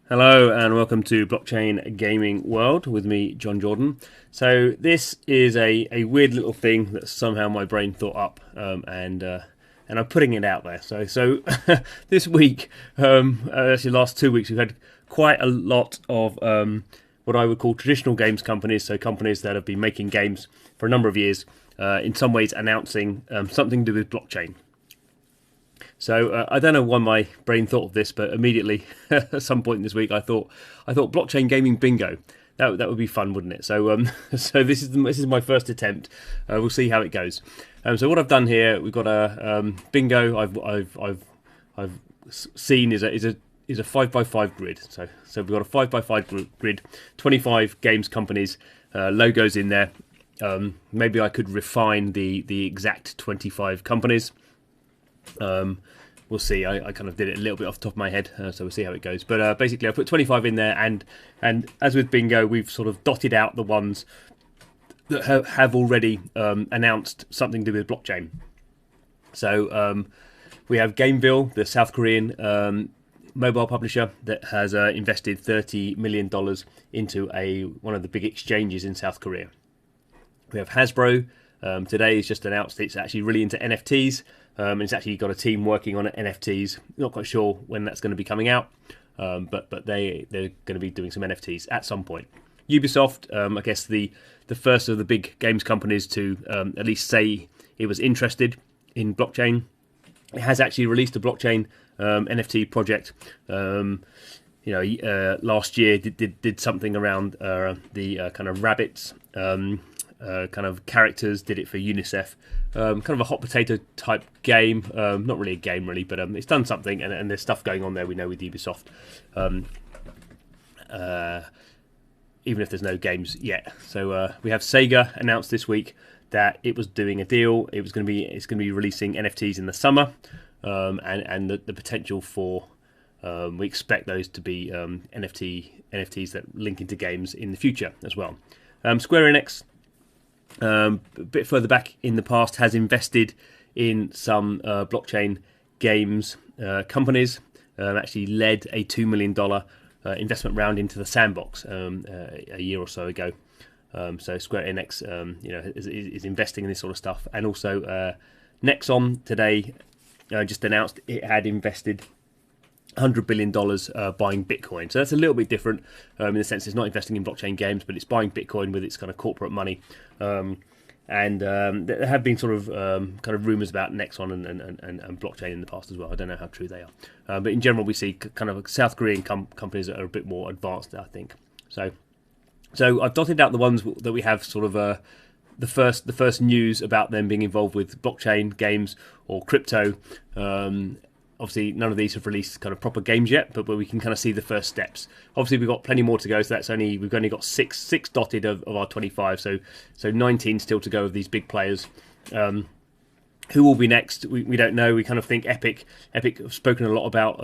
Hello and welcome to Blockchain Gaming World with me, John Jordan. So this is a weird little thing that somehow my brain thought up, and I'm putting it out there. So this week, actually last 2 weeks, we've had quite a lot of what I would call traditional games companies. So companies that have been making games for a number of years, in some ways announcing something to do with blockchain. So I don't know why my brain thought of this, but immediately at some point this week I thought blockchain gaming bingo. That would be fun, wouldn't it? So so this is my first attempt. We'll see how it goes. So what I've done here, we've got a bingo. I've seen is a 5x5 grid. So we've got a 5x5 grid, 25 games companies, logos in there. Maybe I could refine the exact 25 companies. We'll see. I kind of did it a little bit off the top of my head, so we'll see how it goes. But basically, I put 25 in there, and as with bingo, we've sort of dotted out the ones that have already announced something to do with blockchain. So we have Gameville, the South Korean mobile publisher that has invested $30 million into one of the big exchanges in South Korea. We have Hasbro. Today it's just announced it's actually really into NFTs. It's actually got a team working on NFTs. Not quite sure when that's going to be coming out, but they're going to be doing some NFTs at some point. Ubisoft, I guess the first of the big games companies to at least say it was interested in blockchain. It has actually released a blockchain NFT project. Last year did something around the kind of rabbits. Kind of characters, did it for UNICEF. Kind of a hot potato type game. Not really a game, really, but it's done something, and there's stuff going on there, we know, with Ubisoft. Even if there's no games yet. So we have Sega announced this week that it was doing a deal. It's going to be releasing NFTs in the summer, and the potential for we expect those to be NFTs that link into games in the future as well. Square Enix, a bit further back in the past, has invested in some blockchain games companies. Actually led a $2 million investment round into the Sandbox a year or so ago. So Square Enix, is investing in this sort of stuff, and also Nexon today just announced it had invested $100 billion buying Bitcoin. So that's a little bit different in the sense it's not investing in blockchain games, but it's buying Bitcoin with its kind of corporate money. And there have been sort of kind of rumors about Nexon and blockchain in the past as well. I don't know how true they are. But in general, we see kind of South Korean companies that are a bit more advanced, I think. So I've dotted out the ones that we have sort of the first news about them being involved with blockchain games or crypto. Obviously, none of these have released kind of proper games yet, but we can kind of see the first steps. Obviously, we've got plenty more to go, so we've only got six dotted of our 25, so 19 still to go of these big players. Who will be next? We don't know. We kind of think Epic. Epic have spoken a lot about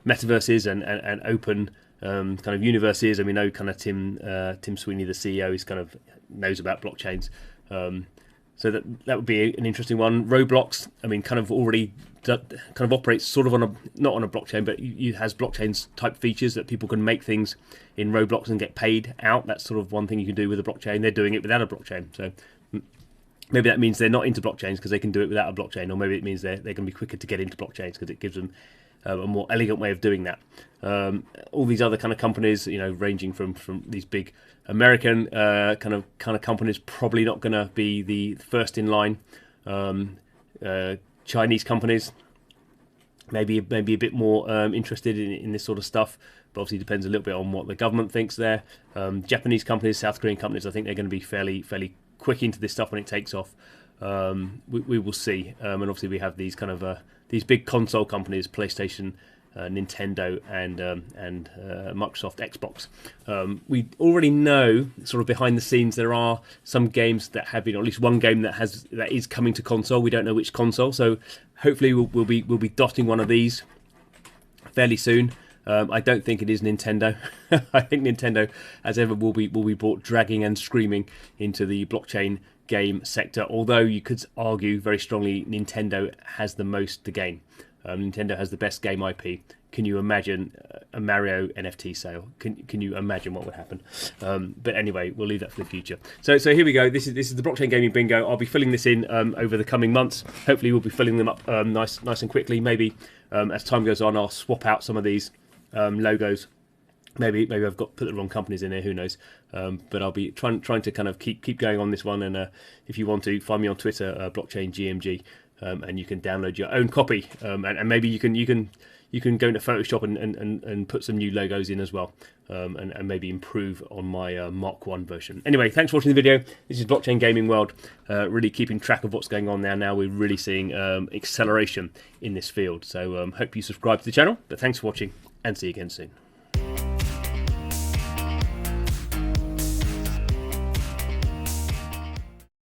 metaverses and open kind of universes, and we know kind of Tim Sweeney, the CEO, is kind of knows about blockchains. So that would be an interesting one. Roblox, I mean, kind of already kind of operates sort of not on a blockchain, but it has blockchain type features that people can make things in Roblox and get paid out. That's sort of one thing you can do with a blockchain. They're doing it without a blockchain. So maybe that means they're not into blockchains because they can do it without a blockchain, or maybe it means they're going to be quicker to get into blockchains because it gives them a more elegant way of doing that. All these other kind of companies, ranging from these big American kind of companies, probably not going to be the first in line. Chinese companies, maybe a bit more interested in this sort of stuff, but obviously depends a little bit on what the government thinks there. Japanese companies, South Korean companies, I think they're going to be fairly quick into this stuff when it takes off. We will see, and obviously we have these kind of these big console companies, PlayStation, Nintendo, and Microsoft Xbox. We already know, sort of behind the scenes, there are some games that have been, or at least one game that is coming to console. We don't know which console, so hopefully we'll be dotting one of these fairly soon. I don't think it is Nintendo. I think Nintendo, as ever, will be brought dragging and screaming into the blockchain game sector. Although you could argue very strongly Nintendo has the most to gain. Nintendo has the best game IP. Can you imagine a Mario NFT sale? Can you imagine what would happen? But anyway, we'll leave that for the future. So here we go. This is the Blockchain Gaming Bingo. I'll be filling this in over the coming months. Hopefully, we'll be filling them up nice and quickly. Maybe as time goes on, I'll swap out some of these logos. Maybe I've put the wrong companies in here. Who knows? But I'll be trying to kind of keep going on this one. And if you want to, find me on Twitter, Blockchain GMG, and you can download your own copy. And maybe you can go into Photoshop and put some new logos in as well, and maybe improve on my Mark 1 version. Anyway, thanks for watching the video. This is Blockchain Gaming World, really keeping track of what's going on there. Now we're really seeing acceleration in this field. So hope you subscribe to the channel. But thanks for watching, and see you again soon.